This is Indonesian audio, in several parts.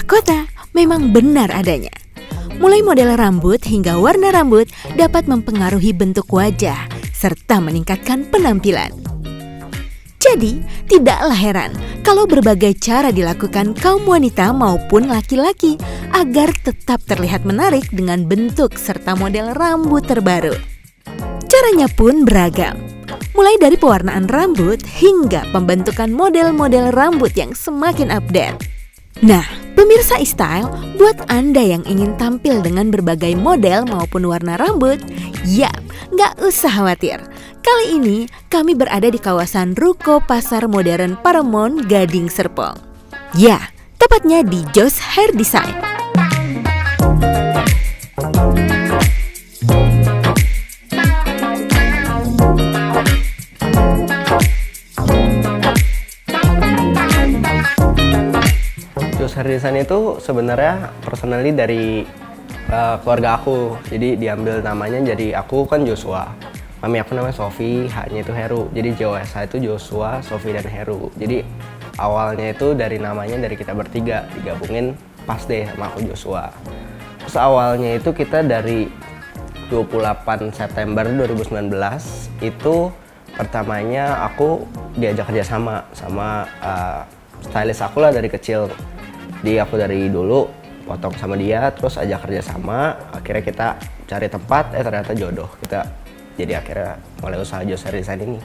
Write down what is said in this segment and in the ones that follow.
kota memang benar adanya. Mulai model rambut hingga warna rambut dapat mempengaruhi bentuk wajah serta meningkatkan penampilan. Jadi, tidaklah heran kalau berbagai cara dilakukan kaum wanita maupun laki-laki agar tetap terlihat menarik dengan bentuk serta model rambut terbaru. Caranya pun beragam, mulai dari pewarnaan rambut hingga pembentukan model-model rambut yang semakin update. Nah, pemirsa iStyle, buat Anda yang ingin tampil dengan berbagai model maupun warna rambut, yap, nggak usah khawatir. Kali ini kami berada di kawasan Ruko Pasar Modern Paramount, Gading Serpong. Ya, tepatnya di Joss Hair Design. Joss Hair Design itu sebenarnya personally dari keluarga aku, jadi diambil namanya jadi aku kan Joshua. Mami aku namanya Sofi, H-nya itu Heru. Jadi JOSH itu Joshua, Sofi dan Heru. Jadi awalnya itu dari namanya dari kita bertiga, digabungin pas deh sama aku Joshua. Terus awalnya itu kita dari 28 September 2019 itu pertamanya aku diajak kerjasama sama stylist aku lah dari kecil. Aku dari dulu potong sama dia, terus ajak kerjasama. Akhirnya kita cari tempat, ternyata jodoh. Jadi akhirnya mulai usaha Joss Hair Design ini.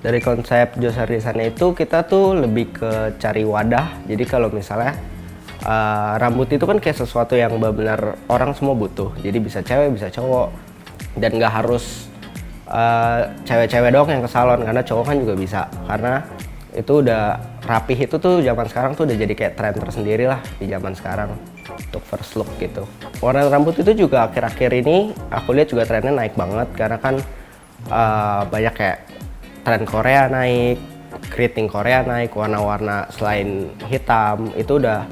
Dari konsep Joss Hair Design itu kita tuh lebih ke cari wadah. Jadi kalau misalnya rambut itu kan kayak sesuatu yang benar-benar orang semua butuh. Jadi bisa cewek, bisa cowok. Dan nggak harus cewek-cewek doang yang ke salon, karena cowok kan juga bisa. Karena itu udah rapih, itu tuh zaman sekarang tuh udah jadi kayak tren tersendiri lah di zaman sekarang untuk first look gitu. Warna rambut itu juga akhir-akhir ini aku lihat juga trennya naik banget, karena kan banyak kayak tren Korea naik, keriting Korea naik, warna-warna selain hitam itu udah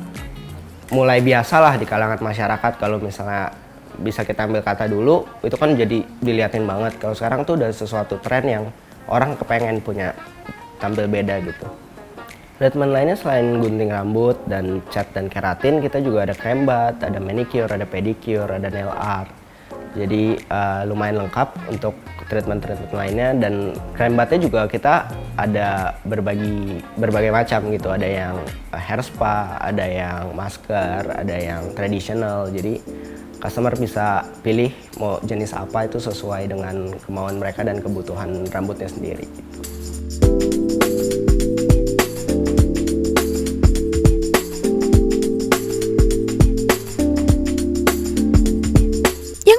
mulai biasa lah di kalangan masyarakat. Kalau misalnya bisa kita ambil kata dulu, itu kan jadi diliatin banget. Kalau sekarang tuh udah sesuatu tren yang orang kepengen punya tampil beda gitu. Treatment lainnya selain gunting rambut dan cat dan keratin, kita juga ada crembat, ada manicure, ada pedicure, ada nail art. Jadi lumayan lengkap untuk treatment-treatment lainnya. Dan crembatnya juga kita ada berbagai macam gitu. Ada yang hair spa, ada yang masker, ada yang traditional. Jadi customer bisa pilih mau jenis apa, itu sesuai dengan kemauan mereka dan kebutuhan rambutnya sendiri gitu.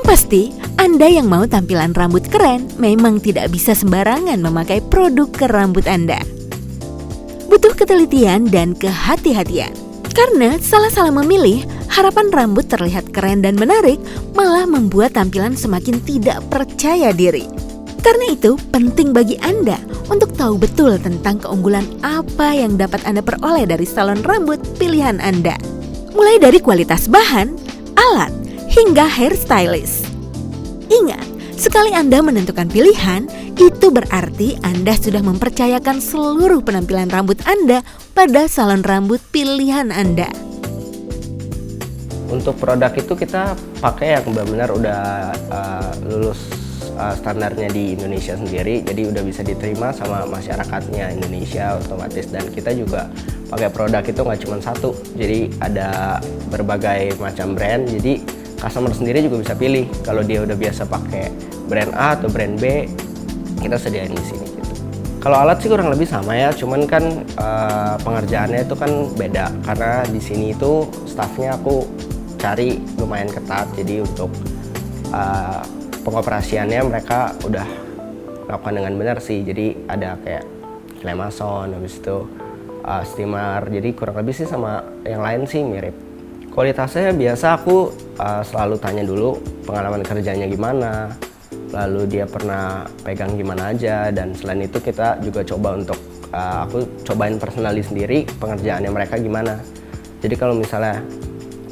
Pasti, Anda yang mau tampilan rambut keren memang tidak bisa sembarangan memakai produk ke rambut Anda. Butuh ketelitian dan kehati-hatian. Karena salah-salah memilih, harapan rambut terlihat keren dan menarik malah membuat tampilan semakin tidak percaya diri. Karena itu, penting bagi Anda untuk tahu betul tentang keunggulan apa yang dapat Anda peroleh dari salon rambut pilihan Anda. Mulai dari kualitas bahan, alat, hingga hairstylist. Ingat, sekali Anda menentukan pilihan, itu berarti Anda sudah mempercayakan seluruh penampilan rambut Anda pada salon rambut pilihan Anda. Untuk produk itu kita pakai yang benar-benar udah lulus standarnya di Indonesia sendiri, jadi udah bisa diterima sama masyarakatnya Indonesia otomatis. Dan kita juga pakai produk itu nggak cuma satu, jadi ada berbagai macam brand. Jadi customer sendiri juga bisa pilih, kalau dia udah biasa pakai brand A atau brand B, kita sediain di sini gitu. Kalau alat sih kurang lebih sama ya, cuman kan pengerjaannya itu kan beda, karena di sini itu staffnya aku cari lumayan ketat. Jadi untuk pengoperasiannya mereka udah lakukan dengan benar sih. Jadi ada kayak Clemason, habis itu steamer, jadi kurang lebih sih sama yang lain sih mirip. Kualitasnya biasa aku selalu tanya dulu pengalaman kerjanya gimana, lalu dia pernah pegang gimana aja. Dan selain itu kita juga coba untuk aku cobain personally sendiri pengerjaannya mereka gimana. Jadi kalau misalnya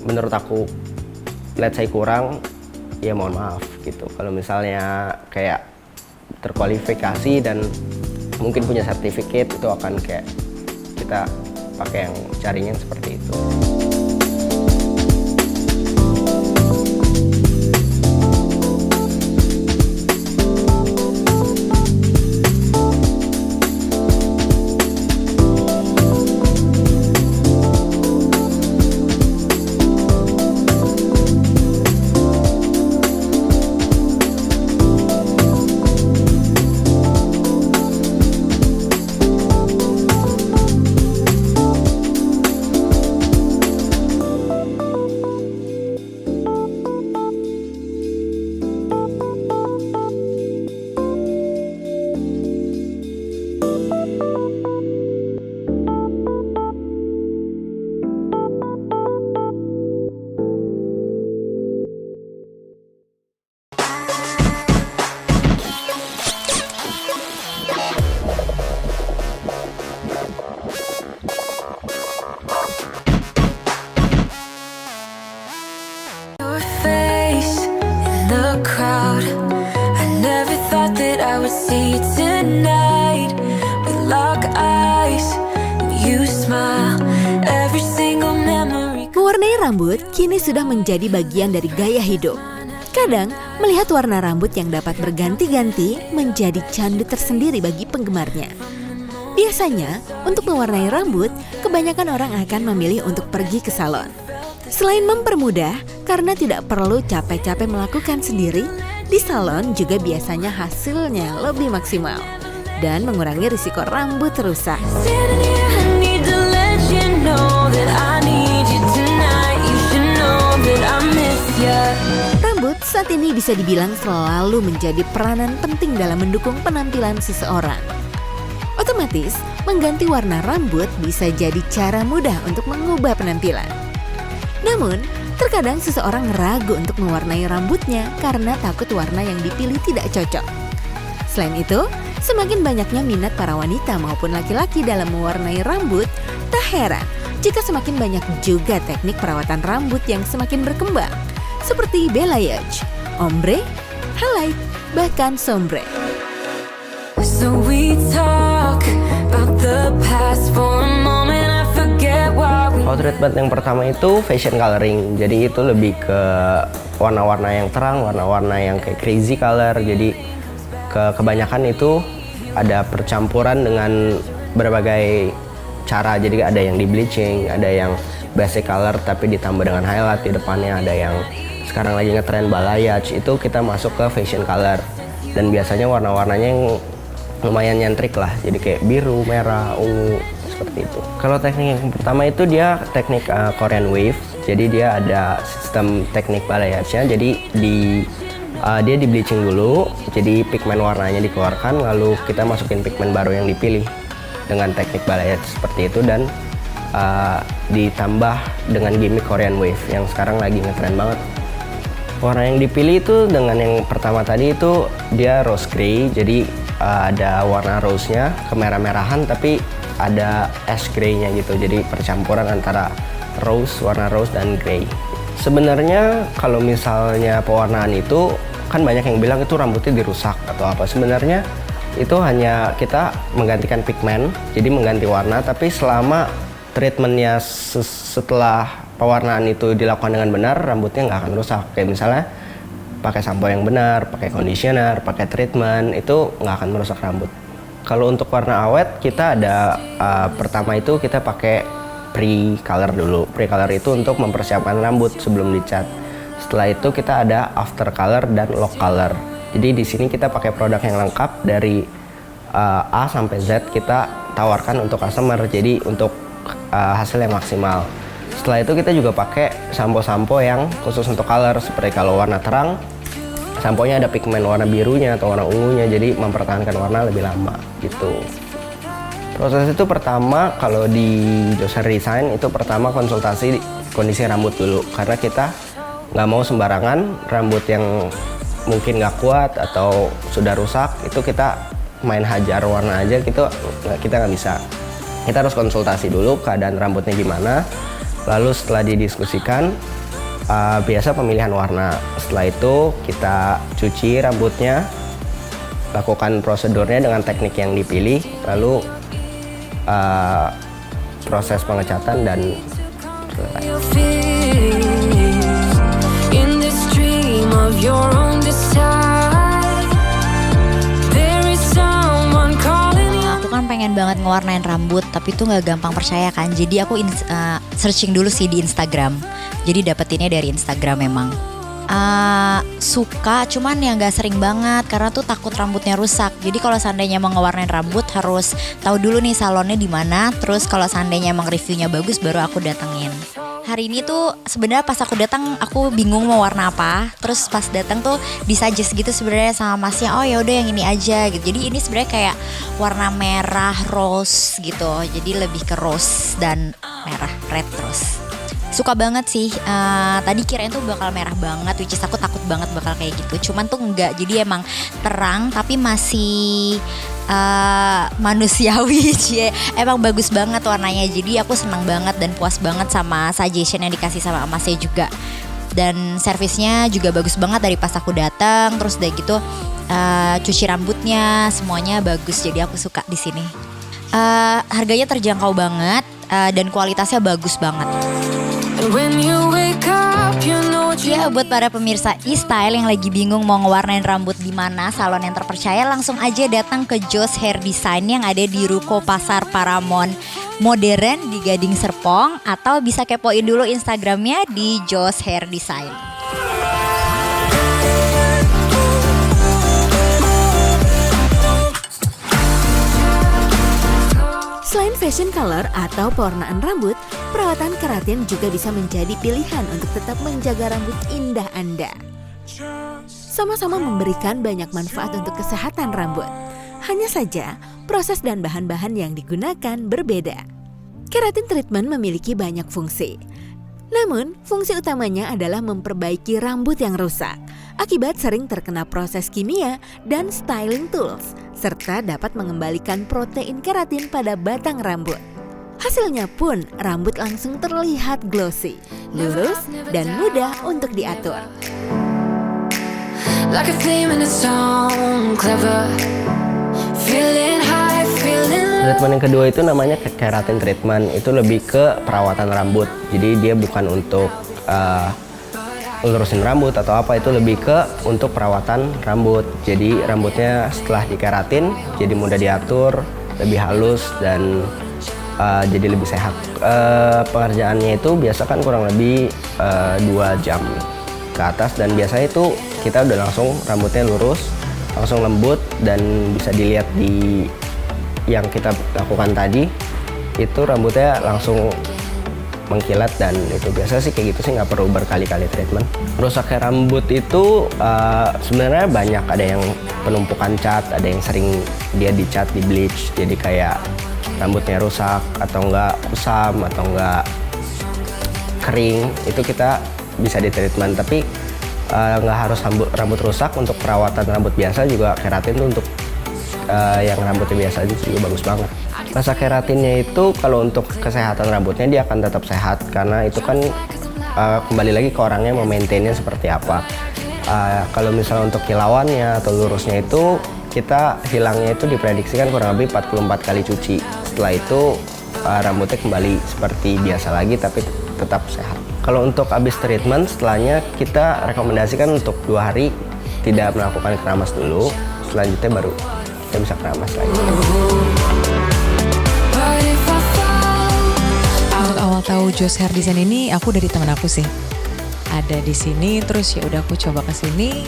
menurut aku let's say kurang, ya mohon maaf gitu. Kalau misalnya kayak terkualifikasi dan mungkin punya sertifikat, itu akan kayak kita pakai yang carinya seperti itu. rambut kini sudah menjadi bagian dari gaya hidup. Kadang, melihat warna rambut yang dapat berganti-ganti menjadi candu tersendiri bagi penggemarnya. Biasanya, untuk mewarnai rambut, kebanyakan orang akan memilih untuk pergi ke salon. Selain mempermudah, karena tidak perlu capek-capek melakukan sendiri, di salon juga biasanya hasilnya lebih maksimal dan mengurangi risiko rambut rusak. Rambut saat ini bisa dibilang selalu menjadi peranan penting dalam mendukung penampilan seseorang. Otomatis, mengganti warna rambut bisa jadi cara mudah untuk mengubah penampilan. Namun, terkadang seseorang ragu untuk mewarnai rambutnya karena takut warna yang dipilih tidak cocok. Selain itu, semakin banyaknya minat para wanita maupun laki-laki dalam mewarnai rambut, tak heran jika semakin banyak juga teknik perawatan rambut yang semakin berkembang, seperti balayage, ombre, highlight, bahkan sombre. So we talk about the past for a moment, I forget what we... Kalau treatment yang pertama itu fashion coloring, jadi itu lebih ke warna-warna yang terang, warna-warna yang kayak crazy color. Jadi kebanyakan itu ada percampuran dengan berbagai cara. Jadi ada yang di bleaching, ada yang basic color tapi ditambah dengan highlight di depannya, ada yang sekarang lagi ngetren balayage, itu kita masuk ke fashion color. Dan biasanya warna-warnanya yang lumayan nyentrik lah, jadi kayak biru, merah, ungu, seperti itu. Kalau teknik yang pertama itu dia teknik Korean Wave, jadi dia ada sistem teknik balayage-nya. Jadi dia di bleaching dulu, jadi pigmen warnanya dikeluarkan, lalu kita masukin pigmen baru yang dipilih dengan teknik balayage seperti itu, dan ditambah dengan gimmick Korean Wave yang sekarang lagi ngetren banget. Warna yang dipilih itu dengan yang pertama tadi itu dia rose grey, jadi ada warna rose-nya kemerah-merahan tapi ada ash grey-nya gitu, jadi percampuran antara rose, warna rose dan grey. Sebenarnya kalau misalnya pewarnaan itu kan banyak yang bilang itu rambutnya dirusak atau apa. Sebenarnya itu hanya kita menggantikan pigmen, jadi mengganti warna, tapi selama treatmentnya setelah pewarnaan itu dilakukan dengan benar, rambutnya nggak akan rusak. Kayak misalnya pakai sampo yang benar, pakai conditioner, pakai treatment, itu nggak akan merusak rambut. Kalau untuk warna awet, kita ada pertama itu kita pakai pre-color dulu. Pre-color itu untuk mempersiapkan rambut sebelum dicat. Setelah itu kita ada after color dan lock color. Jadi di sini kita pakai produk yang lengkap dari A sampai Z kita tawarkan untuk customer. Jadi untuk hasil yang maksimal. Setelah itu kita juga pakai sampo-sampo yang khusus untuk color, seperti kalau warna terang, samponya ada pigmen warna birunya atau warna ungunya, jadi mempertahankan warna lebih lama gitu. Proses itu pertama kalau di Joss Hair Design itu pertama konsultasi kondisi rambut dulu, karena kita nggak mau sembarangan rambut yang mungkin nggak kuat atau sudah rusak itu kita main hajar warna aja gitu, kita nggak bisa. Kita harus konsultasi dulu keadaan rambutnya gimana. Lalu setelah didiskusikan, biasa pemilihan warna. Setelah itu kita cuci rambutnya, lakukan prosedurnya dengan teknik yang dipilih, lalu proses pengecatan dan selesai. Pengen banget ngewarnain rambut, tapi tuh nggak gampang percaya kan. Jadi aku searching dulu sih di Instagram. Jadi dapetinnya dari Instagram memang. Suka, cuman yang nggak sering banget karena tuh takut rambutnya rusak. Jadi kalau seandainya mau ngewarnain rambut harus tahu dulu nih salonnya di mana. Terus kalau seandainya emang reviewnya bagus baru aku datengin. Hari ini tuh sebenarnya pas aku datang aku bingung mau warna apa. Terus pas datang tuh disuggest gitu sebenarnya sama masnya, oh ya udah yang ini aja gitu. Jadi ini sebenarnya kayak warna merah rose gitu. Jadi lebih ke rose dan merah red rose. Suka banget sih. Tadi kirain tuh bakal merah banget, which is aku takut banget bakal kayak gitu. Cuman tuh enggak. Jadi emang terang tapi masih manusiawi cie. Emang bagus banget warnanya. Jadi aku senang banget dan puas banget sama suggestion yang dikasih sama masnya juga. Dan servisnya juga bagus banget dari pas aku datang. Terus udah gitu cuci rambutnya semuanya bagus. Jadi aku suka di sini. Harganya terjangkau banget dan kualitasnya bagus banget. When you wake wake up, you know what you Ya, buat para pemirsa e-style yang lagi bingung mau ngewarnain rambut di mana salon yang terpercaya, langsung aja datang ke Joss Hair Design yang ada di Ruko Pasar Paramount Modern di Gading Serpong, atau bisa kepoin dulu Instagramnya di Joss Hair Design. Selain fashion color atau pewarnaan rambut, perawatan keratin juga bisa menjadi pilihan untuk tetap menjaga rambut indah Anda. Sama-sama memberikan banyak manfaat untuk kesehatan rambut. Hanya saja, proses dan bahan-bahan yang digunakan berbeda. Keratin treatment memiliki banyak fungsi. Namun, fungsi utamanya adalah memperbaiki rambut yang rusak akibat sering terkena proses kimia dan styling tools, serta dapat mengembalikan protein keratin pada batang rambut. Hasilnya pun rambut langsung terlihat glossy, lurus, dan mudah untuk diatur. like a theme in a song, clever, feeling high, feeling low. Treatment yang kedua itu namanya keratin treatment. Itu lebih ke perawatan rambut. Jadi dia bukan untuk lurusin rambut atau apa, itu lebih ke untuk perawatan rambut. Jadi rambutnya setelah dikeratin jadi mudah diatur, lebih halus, dan jadi lebih sehat. Pengerjaannya itu biasa kan kurang lebih 2 jam ke atas, dan biasanya itu kita udah langsung rambutnya lurus, langsung lembut, dan bisa dilihat di yang kita lakukan tadi itu rambutnya langsung mengkilat, dan itu biasa sih kayak gitu sih, nggak perlu berkali-kali treatment. Rusaknya rambut itu sebenarnya banyak, ada yang penumpukan cat, ada yang sering dia dicat, di bleach, jadi kayak rambutnya rusak atau enggak kusam atau enggak kering, itu kita bisa di treatment. Tapi nggak harus rambut rusak. Untuk perawatan rambut biasa juga keratin tuh untuk yang rambutnya biasa aja juga bagus banget. Rasa keratinnya itu kalau untuk kesehatan rambutnya dia akan tetap sehat, karena itu kan kembali lagi ke orangnya mau maintainnya seperti apa. Kalau misalnya untuk kilauannya atau lurusnya itu kita hilangnya itu diprediksikan kurang lebih 44 kali cuci. Setelah itu rambutnya kembali seperti biasa lagi tapi tetap sehat. Kalau untuk habis treatment, setelahnya kita rekomendasikan untuk 2 hari tidak melakukan keramas dulu. Selanjutnya baru kita bisa keramas lagi. But if I fall, Untuk awal tahu Joss Hair Design ini aku dari teman aku sih. Ada di sini, terus ya udah aku coba ke sini,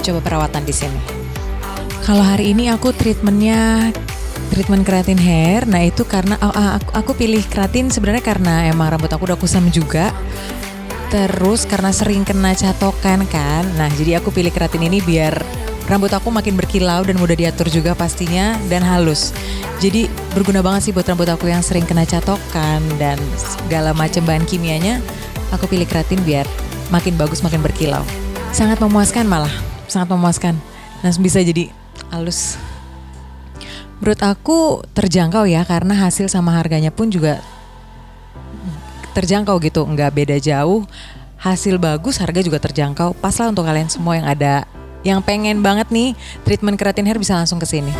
coba perawatan di sini. Kalau hari ini aku treatment keratin hair. Nah itu karena aku pilih keratin sebenarnya karena emang rambut aku udah kusam juga. Terus karena sering kena catokan kan. Nah jadi aku pilih keratin ini biar rambut aku makin berkilau dan mudah diatur juga pastinya, dan halus. Jadi berguna banget sih buat rambut aku yang sering kena catokan dan segala macam bahan kimianya. Aku pilih keratin biar makin bagus, makin berkilau. Sangat memuaskan malah, sangat memuaskan. Nah bisa jadi halus. Menurut aku terjangkau ya, karena hasil sama harganya pun juga terjangkau gitu, nggak beda jauh. Hasil bagus, harga juga terjangkau. Pas lah untuk kalian semua yang pengen banget nih treatment keratin hair, bisa langsung ke sini.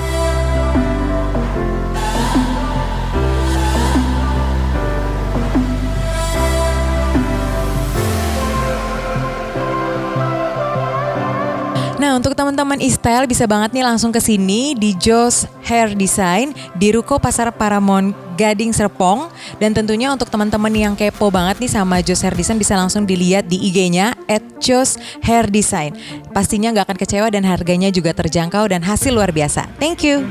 Nah untuk teman-teman e-style bisa banget nih langsung ke sini di Joss Hair Design di Ruko Pasar Paramount Gading Serpong. Dan tentunya untuk teman-teman yang kepo banget nih sama Joss Hair Design, bisa langsung dilihat di IG-nya @josshairdesign. Pastinya nggak akan kecewa dan harganya juga terjangkau dan hasil luar biasa. Thank you.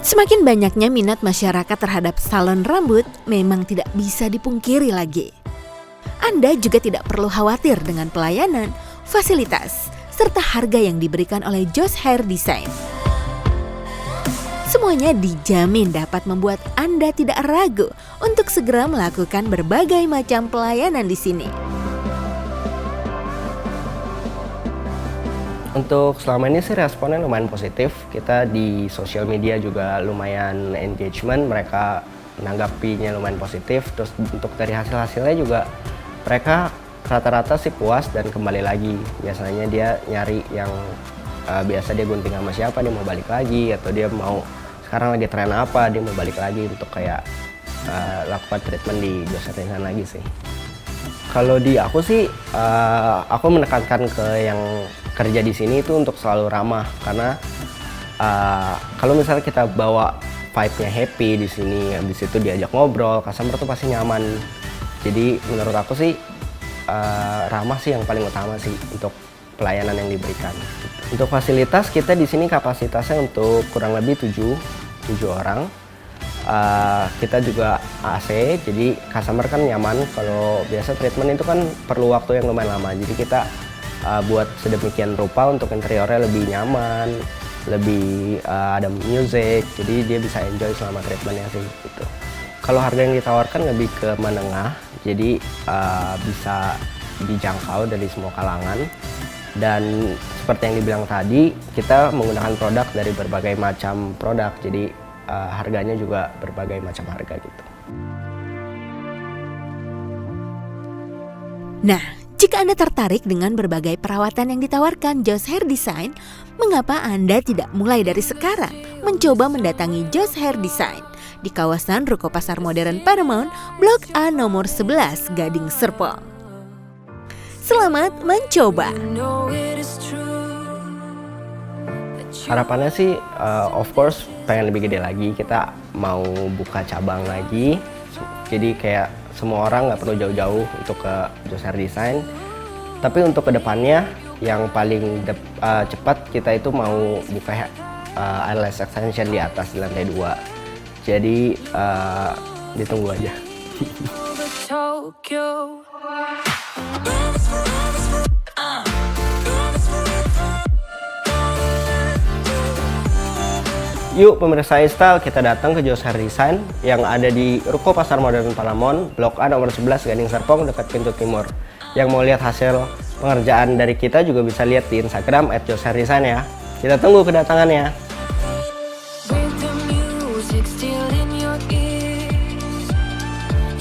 Semakin banyaknya minat masyarakat terhadap salon rambut memang tidak bisa dipungkiri lagi. Anda juga tidak perlu khawatir dengan pelayanan, fasilitas, serta harga yang diberikan oleh Joss Hair Design. Semuanya dijamin dapat membuat Anda tidak ragu untuk segera melakukan berbagai macam pelayanan di sini. Untuk selama ini sih responnya lumayan positif. Kita di sosial media juga lumayan engagement, mereka menanggapinya lumayan positif. Terus untuk dari hasil-hasilnya juga mereka rata-rata sih puas dan kembali lagi. Biasanya dia nyari yang biasa dia gunting sama siapa, dia mau balik lagi, atau dia mau sekarang lagi tren apa, dia mau balik lagi untuk kayak lakukan treatment di Joss Hair Design lagi sih. Kalau di aku sih, aku menekankan ke yang kerja di sini itu untuk selalu ramah, karena kalau misalnya kita bawa vibe-nya happy di sini, habis itu diajak ngobrol, customer tuh pasti nyaman. Jadi menurut aku sih ramah sih yang paling utama sih untuk pelayanan yang diberikan. Untuk fasilitas kita di sini kapasitasnya untuk kurang lebih 7 orang. Kita juga AC, jadi customer kan nyaman. Kalau biasa treatment itu kan perlu waktu yang lumayan lama, jadi kita buat sedemikian rupa untuk interiornya lebih nyaman, lebih ada music, jadi dia bisa enjoy selama treatmentnya sih gitu. Kalau harga yang ditawarkan lebih ke menengah, jadi bisa dijangkau dari semua kalangan. Dan seperti yang dibilang tadi, kita menggunakan produk dari berbagai macam produk, jadi harganya juga berbagai macam harga gitu. Nah, jika Anda tertarik dengan berbagai perawatan yang ditawarkan Joss Hair Design, mengapa Anda tidak mulai dari sekarang mencoba mendatangi Joss Hair Design di kawasan Ruko Pasar Modern Paramount, Blok A nomor 11, Gading Serpong. Selamat mencoba! Harapannya sih, of course, pengen lebih gede lagi. Kita mau buka cabang lagi. Jadi kayak semua orang nggak perlu jauh-jauh untuk ke Joss Hair Design. Tapi untuk kedepannya, yang paling cepat kita itu mau buka eyelash extension di atas di lantai 2. Jadi ditunggu aja. Yuk pemirsa iStyle, kita datang ke Joss Hair Design yang ada di Ruko Pasar Modern Paramount, Blok A nomor 11, Gading Serpong, dekat pintu timur. Yang mau lihat hasil pengerjaan dari kita juga bisa lihat di Instagram @josshairdesign ya. Kita tunggu kedatangannya.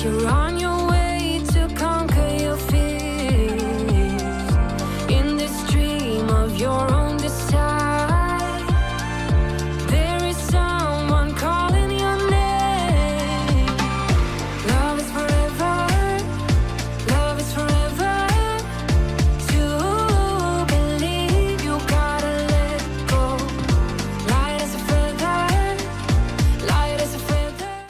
You're on your way to conquer your fears in this dream of your